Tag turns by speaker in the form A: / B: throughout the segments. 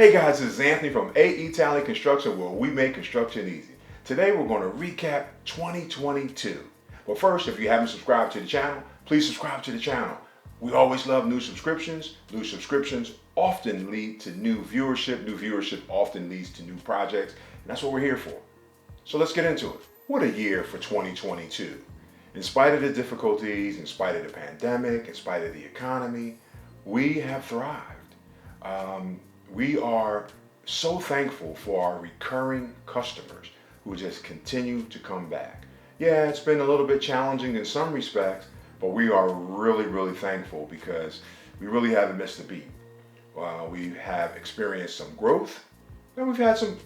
A: Hey guys, this is Anthony from E Talley Construction, where we make construction easy. Today we're going to recap 2022. But first, if you haven't subscribed to the channel, please subscribe to the channel. We always love new subscriptions. New subscriptions often lead to new viewership. New viewership often leads to new projects. And that's what we're here for. So let's get into it. What a year for 2022. In spite of the difficulties, in spite of the pandemic, in spite of the economy, we have thrived. We are so thankful for our recurring customers who just continue to come back. Yeah, it's been a little bit challenging in some respects, but we are really thankful because we really haven't missed a beat. We have experienced some growth, and we've had some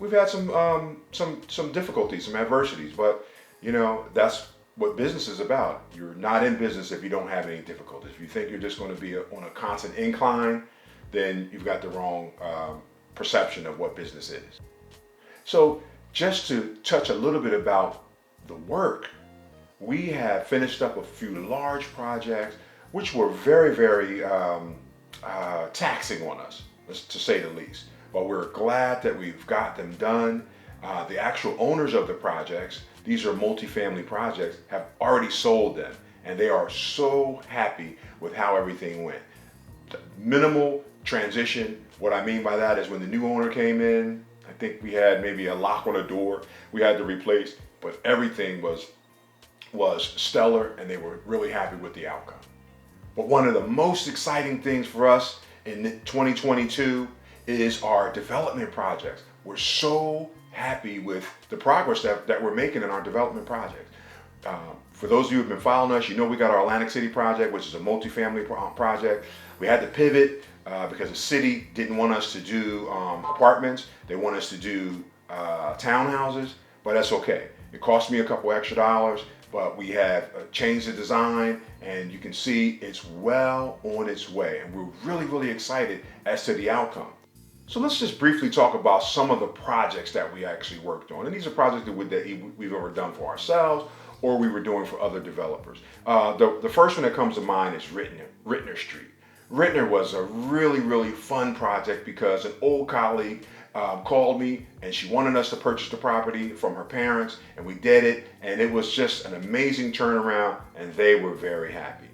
A: difficulties, some adversities. But you know, that's what business is about. You're not in business if you don't have any difficulties. If you think you're just going to be on a constant incline, then you've got the wrong perception of what business is. So just to touch a little bit about the work, we have finished up a few large projects which were very taxing on us, to say the least. But we're glad that we've got them done. The actual owners of the projects, these are multifamily projects, have already sold them, and they are so happy with how everything went. Minimal transition. What I mean by that is when the new owner came in, I think we had maybe a lock on a door we had to replace, but everything was stellar and they were really happy with the outcome. But one of the most exciting things for us in 2022 is our development projects. We're so happy with the progress that we're making in our development projects. For those of you who have been following us, you know we got our Atlantic City project, which is a multifamily project. We had to pivot because the city didn't want us to do apartments. They want us to do townhouses, but that's okay. It cost me a couple extra dollars, but we have changed the design, and you can see it's well on its way, and we're really excited as to the outcome. So let's just briefly talk about some of the projects that we actually worked on. And these are projects that we've ever done for ourselves or we were doing for other developers. The first one that comes to mind is Rittner Street. Rittner was a really fun project because an old colleague called me and she wanted us to purchase the property from her parents, and we did it, and it was just an amazing turnaround, and they were very happy.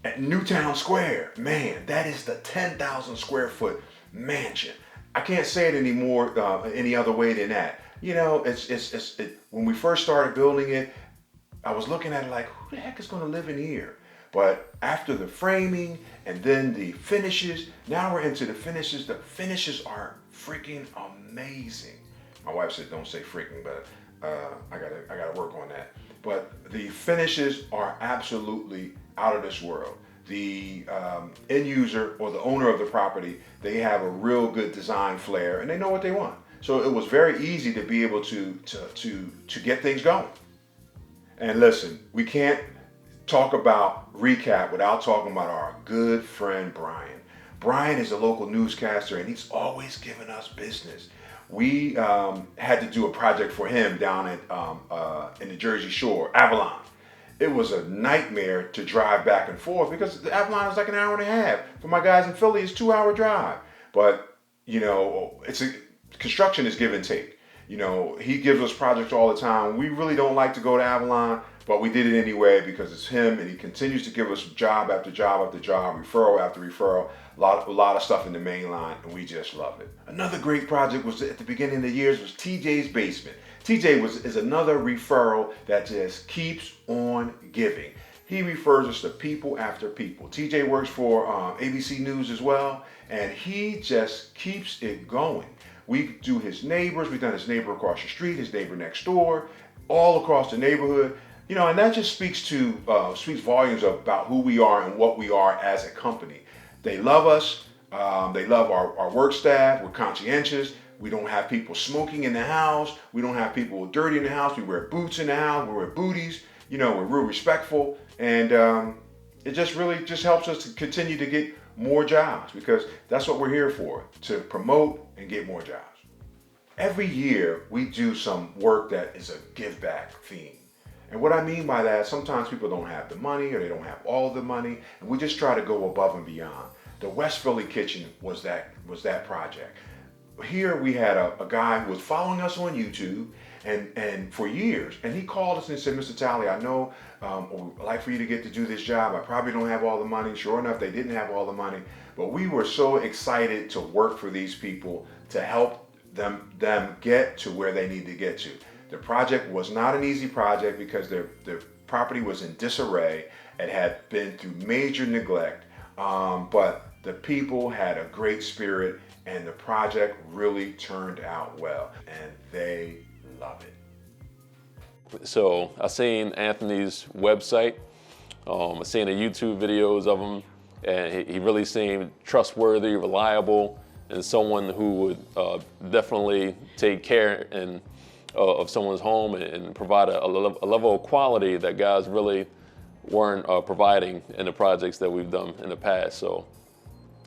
A: At Newtown Square, man, that is the 10,000 square foot mansion. I can't say it anymore any other way than that. You know, when we first started building it, I was looking at it like, who the heck is going to live in here? But after the framing and then the finishes, now we're into the finishes. The finishes are freaking amazing. My wife said, don't say freaking, but I gotta work on that. But the finishes are absolutely out of this world. The end user or the owner of the property, they have a real good design flair and they know what they want. So it was very easy to be able to get things going. And listen, we can't talk about recap without talking about our good friend Brian. Brian is a local newscaster and he's always giving us business. We had to do a project for him down at in the Jersey Shore, Avalon. It was a nightmare to drive back and forth because the Avalon is like an hour and a half. For my guys in Philly, it's a 2-hour drive. But you know, construction is give and take. You know, he gives us projects all the time. We really don't like to go to Avalon, but we did it anyway because it's him, and he continues to give us job after job after job, referral after referral, a lot of stuff in the main line, and we just love it. Another great project was at the beginning of the years was TJ's Basement. TJ is another referral that just keeps on giving. He refers us to people after people. TJ works for ABC News as well, and he just keeps it going. We do his neighbors. We've done his neighbor across the street, his neighbor next door, all across the neighborhood. You know, and that just speaks volumes about who we are and what we are as a company. They love us. They love our work staff. We're conscientious. We don't have people smoking in the house. We don't have people dirty in the house. We wear boots in the house. We wear booties. You know, we're real respectful. And it just really helps us to continue to get more jobs because that's what we're here for, to promote and get more jobs. Every year we do some work that is a give back theme. And what I mean by that, sometimes people don't have the money or they don't have all the money, and we just try to go above and beyond. The West Philly kitchen was that project. Here we had a guy who was following us on YouTube and for years, and he called us and said, Mr. Talley, I know I'd like for you to get to do this job. I probably don't have all the money. Sure enough, they didn't have all the money, but we were so excited to work for these people to help them get to where they need to get to. The project was not an easy project because their property was in disarray. It had been through major neglect, but the people had a great spirit and the project really turned out well and they love it.
B: So I seen Anthony's website, I seen the YouTube videos of him, and he really seemed trustworthy, reliable, and someone who would definitely take care of someone's home and provide a level of quality that guys really weren't providing in the projects that we've done in the past. So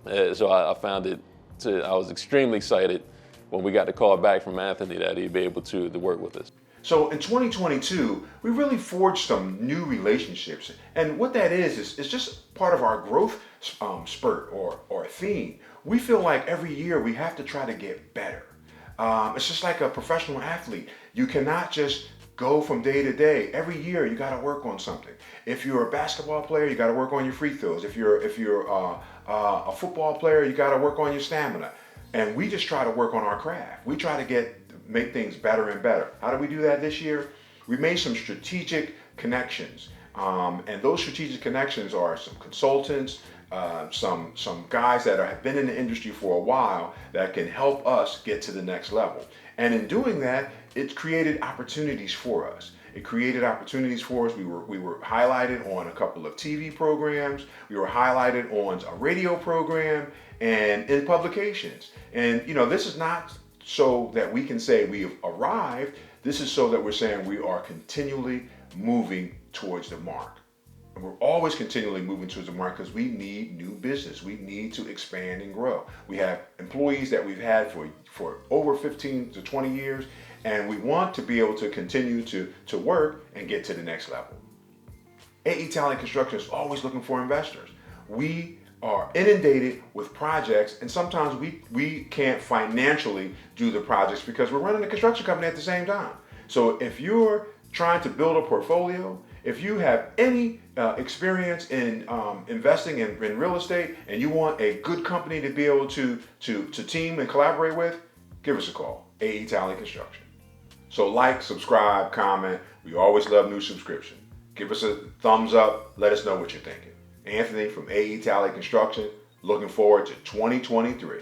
B: I found it, I was extremely excited when we got the call back from Anthony that he'd be able to work with us.
A: So in 2022, we really forged some new relationships. And what that is just part of our growth spurt or theme. We feel like every year we have to try to get better. It's just like a professional athlete. You cannot just go from day to day. Every year you got to work on something. If you're a basketball player, you got to work on your free throws. If you're a football player, you got to work on your stamina. And we just try to work on our craft. We try to make things better and better. How do we do that this year? We made some strategic connections. And those strategic connections are some consultants, some guys that have been in the industry for a while that can help us get to the next level. And in doing that, it's created opportunities for us. It created opportunities for us. We were highlighted on a couple of TV programs. We were highlighted on a radio program and in publications. And this is not so that we can say we have arrived. This is so that we're saying we are continually moving towards the mark. And we're always continually moving towards the mark because we need new business. We need to expand and grow. We have employees that we've had for over 15 to 20 years, and we want to be able to continue to work and get to the next level. E Talley Construction is always looking for investors. We are inundated with projects, and sometimes we can't financially do the projects because we're running a construction company at the same time. So if you're trying to build a portfolio, if you have any experience in investing in real estate and you want a good company to be able to team and collaborate with, give us a call, E Talley Construction. So like, subscribe, comment. We always love new subscription. Give us a thumbs up. Let us know what you're thinking. Anthony from E Talley Construction, looking forward to 2023.